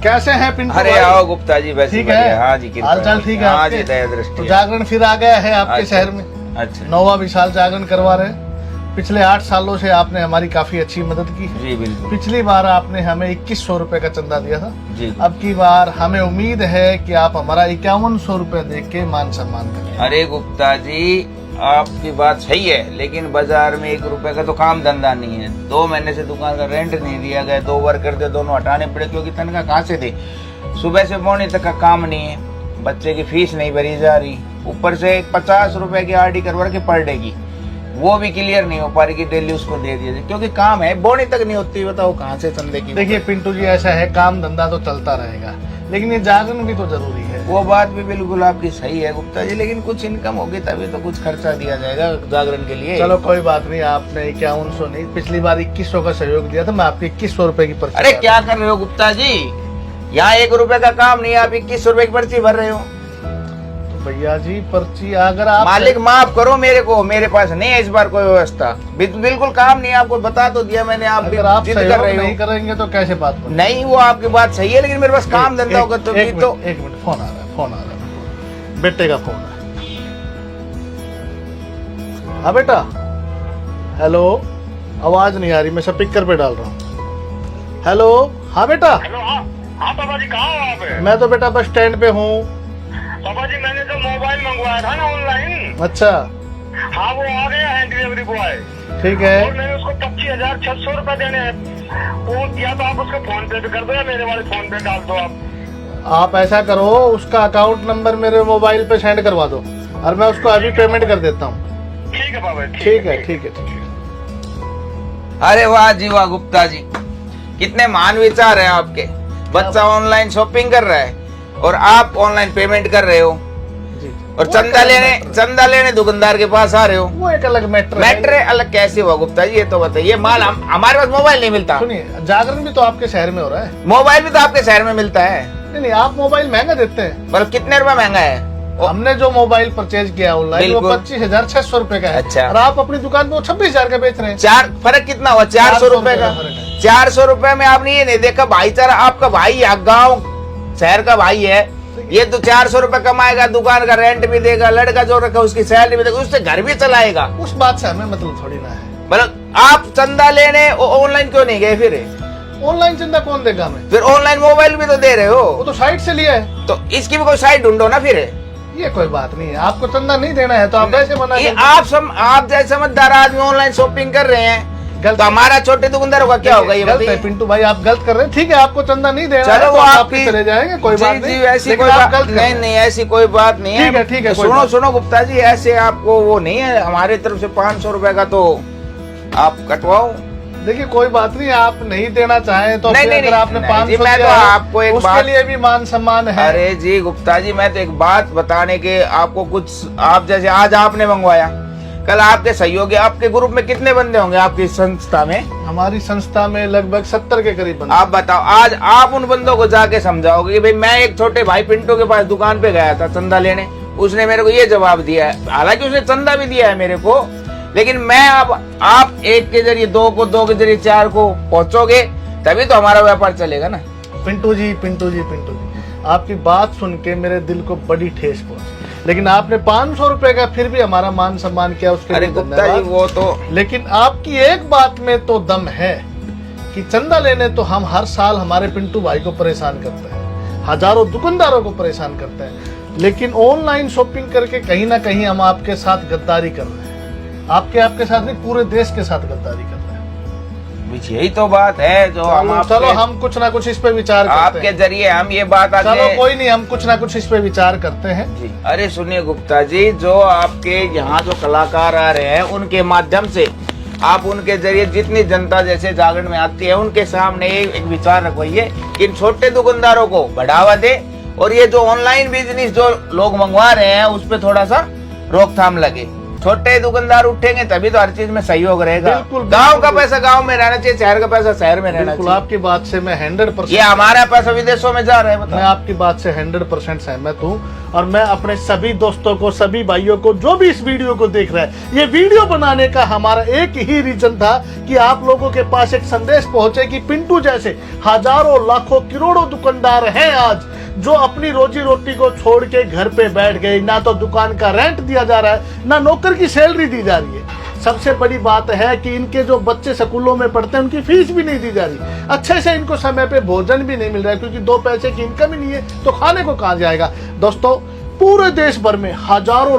कैसे हैं पिंटू अरे भाई? आओ गुप्ता जी, वैसे ठीक है, हाँ जी, हाल चाल ठीक है हाँ जी, आपके? दया दृष्टि तो है। जागरण फिर आ गया है आपके अच्छा, शहर में। अच्छा 9वां विशाल जागरण करवा रहे हैं। पिछले 8 सालों से आपने हमारी काफी अच्छी मदद की है। जी बिल्कुल पिछली बार आपने हमें 2100 रुपए का चंदा दिया था। जी। अब की बार हमें उम्मीद है कि आप हमारा 5100 रुपए दे के मान सम्मान करें। अरे गुप्ता जी, आपकी बात सही है, लेकिन बाजार में 1 रुपए का तो काम धंधा नहीं है। 2 महीने से दुकान का रेंट नहीं दिया गया, 2 वर्कर थे, दोनों हटाने पड़े क्योंकि तनख्वाह कहाँ से थे। सुबह से मॉर्निंग तक का काम नहीं है, बच्चे की फीस नहीं भरी जा रही, ऊपर से 50 रुपए की आरडी करवा के पर डे की, वो भी क्लियर नहीं हो पा रही कि डेली उसको दे दिया जाए, क्योंकि काम है, बोनी तक नहीं होती। बताओ कहाँ से चंदे की। देखिए पिंटू जी, ऐसा है, काम धंधा तो चलता रहेगा, लेकिन ये जागरण भी तो जरूरी है। वो बात भी बिल्कुल आपकी सही है गुप्ता जी, लेकिन कुछ इनकम होगी तभी तो कुछ खर्चा दिया जाएगा जागरण के लिए। चलो कोई बात नहीं, आपने 5100 नहीं, पिछली बार 2100 का सहयोग दिया था, मैं आपके 2100 रुपए की पर्ची। अरे क्या कर रहे हो गुप्ता जी, यहाँ 1 रुपए का काम नहीं है, आप 2100 रुपए की पर्ची भर रहे हो। तो भैया जी पर्ची अगर आप मालिक माफ करो मेरे को, मेरे पास नहीं है इस बार कोई व्यवस्था, बिल्कुल काम नहीं है। आपको बता तो दिया मैंने, आप अगर आप जिद सहयोग कर रहे नहीं हो। करेंगे तो कैसे बात बनेगी? नहीं, वो आपकी बात सही है, लेकिन मेरे पास काम धंधा होगा तो एक तो मिनट, फोन आ रहा है, फोन आ रहा है, बेटे का फोन है। हाँ बेटा, हेलो, आवाज नहीं आ रही, मैं स्पीकर पे डाल रहा हूँ। हेलो, हाँ बेटा। हेलो, हाँ पापा जी, कहाँ हो आप? मैं तो बेटा बस स्टैंड पे हूँ। पापा जी, मैंने जो मोबाइल मंगवाया था ना ऑनलाइन, अच्छा हाँ वो आ गया है डिलीवरी बॉय, ठीक है। और मैंने उसको 25,600 रुपए देने हैं। वो या तो आप उसको फोन पे कर दो या मेरे वाले फोन पे डाल दो आप ऐसा करो, उसका अकाउंट नंबर मेरे मोबाइल पे सेंड करवा दो और मैं उसको अभी पेमेंट कर देता हूँ। ठीक है पापा, ठीक है, ठीक है, ठीक है। अरे वाह जी वाह गुप्ता जी, कितने महान विचार हैं आपके। बच्चा ऑनलाइन शॉपिंग कर रहा है और आप ऑनलाइन पेमेंट कर रहे हो, जी। और वो चंदा एक लेने अलग मैटर है। दुकानदार के पास आ रहे हो। वो एक अलग मैटर मैटर अलग कैसे हुआ गुप्ता जी, ये तो बताइए। माल हमारे पास मोबाइल नहीं मिलता। सुनिए, जागरण भी तो आपके शहर में हो रहा है। मोबाइल भी तो आपके शहर में मिलता है, नहीं, आप मोबाइल महंगा देते हैं। मतलब कितने रुपए महंगा है? हमने जो मोबाइल परचेज किया ऑनलाइन वो बिल्कुल। 25,600 रुपए का है। अच्छा। और आप अपनी दुकान पे वो 26,000 का बेच रहे हैं। चार फर्क कितना हुआ? 400 रुपए का। 400 रुपए में आपने ये नहीं देखा भाईचारा, आपका भाई गाँव शहर का भाई है, ये तो 400 रुपए कमाएगा, दुकान का रेंट भी देगा, लड़का जो रखा उसकी सैलरी भी देगा, उससे घर भी चलाएगा। उस बात से हमें मतलब थोड़ी ना है। मतलब आप चंदा लेने ऑनलाइन क्यों नहीं गए फिर? ऑनलाइन चंदा कौन देगा हमें? फिर ऑनलाइन मोबाइल भी तो दे रहे वो हो, तो साइट से लिया है। तो इसकी भी कोई साइड ढूंढो ना फिर। ये कोई बात नहीं है, आपको चंदा नहीं देना है तो आप ऐसे मना ये करते आप जैसे समझदार आदमी ऑनलाइन शॉपिंग कर रहे हैं, गलत तो हमारा छोटे दुकानदारों का क्या होगा ये गलत है बताइए। पिंटू भाई, आप गलत कर रहे हैं। ठीक है, आपको चंदा नहीं देना है चलो तो वो आप आपकी चले जाएंगे, कोई बात जी नहीं। ऐसी लेकिन कोई आप बात गलत कर रहे नहीं, हैं। नहीं ऐसी कोई बात नहीं है। ठीक है, कोई सुनो बात सुनो गुप्ता जी, ऐसे आपको वो नहीं है, हमारी तरफ से 500 रुपए का तो आप कटवाओ। देखिए कोई बात नहीं, आप नहीं देना चाहें तो नहीं, फिर नहीं, अगर नहीं, आपने नहीं, 500 जी, मैं तो दिया है, आपको एक उसके बात- लिए भी मान सम्मान है। अरे जी गुप्ता जी, मैं तो एक बात बताने के आपको कुछ, आप जैसे आज आपने मंगवाया, कल आपके सहयोगी, आपके ग्रुप में कितने बंदे होंगे आपकी संस्था में? हमारी संस्था में लगभग 70 के करीब बंदे। आप बताओ, आज आप उन बंदों को जाके समझाओगे कि भाई मैं एक छोटे भाई पिंटू के पास दुकान पे गया था चंदा लेने, उसने मेरे को ये जवाब दिया है, हालांकि उसने चंदा भी दिया है मेरे को, लेकिन मैं अब आप एक के जरिए दो को, दो के जरिए 4 को पहुंचोगे तभी तो हमारा व्यापार चलेगा ना। पिंटू जी, आपकी बात सुन के मेरे दिल को बड़ी ठेस पहुंची, लेकिन आपने 500 रुपए का फिर भी हमारा मान सम्मान किया, उसके अरे लिए गुप्ता जी धन्यवाद। वो तो, लेकिन आपकी एक बात में तो दम है कि चंदा लेने तो हम हर साल हमारे पिंटू भाई को परेशान करते हैं, हजारों दुकानदारों को परेशान करते हैं, लेकिन ऑनलाइन शॉपिंग करके कहीं ना कहीं हम आपके साथ गद्दारी कर रहे हैं। आपके साथ नहीं, पूरे देश के साथ गद्दारी कर रहे हैं। यही तो बात है जो चलो हम कुछ ना कुछ इस पे विचार करते आपके हैं। जरिए हम ये बात चलो आगे। कोई नहीं, हम कुछ ना कुछ इस पे विचार करते हैं। जी अरे सुनिए गुप्ता जी, जो आपके यहाँ जो कलाकार आ रहे हैं उनके माध्यम से आप उनके जरिए जितनी जनता जैसे जागरण में आती है उनके सामने एक विचार रखवाइए कि इन छोटे दुकानदारों को बढ़ावा दे, और ये जो ऑनलाइन बिजनेस जो लोग मंगवा रहे हैं उस पर थोड़ा सा रोकथाम लगे। छोटे दुकानदार उठेंगे तभी तो हर चीज में सहयोग रहेगा। बिल्कुल, गांव का बिल्कुल। पैसा गांव में रहना चाहिए, शहर का पैसा शहर में रहना बिल्कुल चाहिए। आपकी बात से मैं 100% ये हमारा पैसा विदेशों में जा रहा है, मैं बताओ। आपकी बात से 100% सहमत हूँ। और मैं अपने सभी दोस्तों को, सभी भाइयों को जो भी इस वीडियो को देख रहे हैं, ये वीडियो बनाने का हमारा एक ही रीजन था कि आप लोगों के पास एक संदेश पहुंचे कि पिंटू जैसे हजारों लाखों करोड़ों दुकानदार हैं आज जो अपनी रोजी रोटी को छोड़ के घर पे बैठ गए। ना तो दुकान का रेंट दिया जा रहा है, ना नौकर की सैलरी दी जा रही है। सबसे बड़ी बात है कि इनके जो बच्चे स्कूलों में पढ़ते हैं उनकी फीस भी नहीं दी जा रही, अच्छे से इनको समय पे भोजन भी नहीं मिल रहा है, क्योंकि 2 पैसे की इनकम ही नहीं है तो खाने को कहाँ जाएगा। दोस्तों पूरे देश भर में हजारों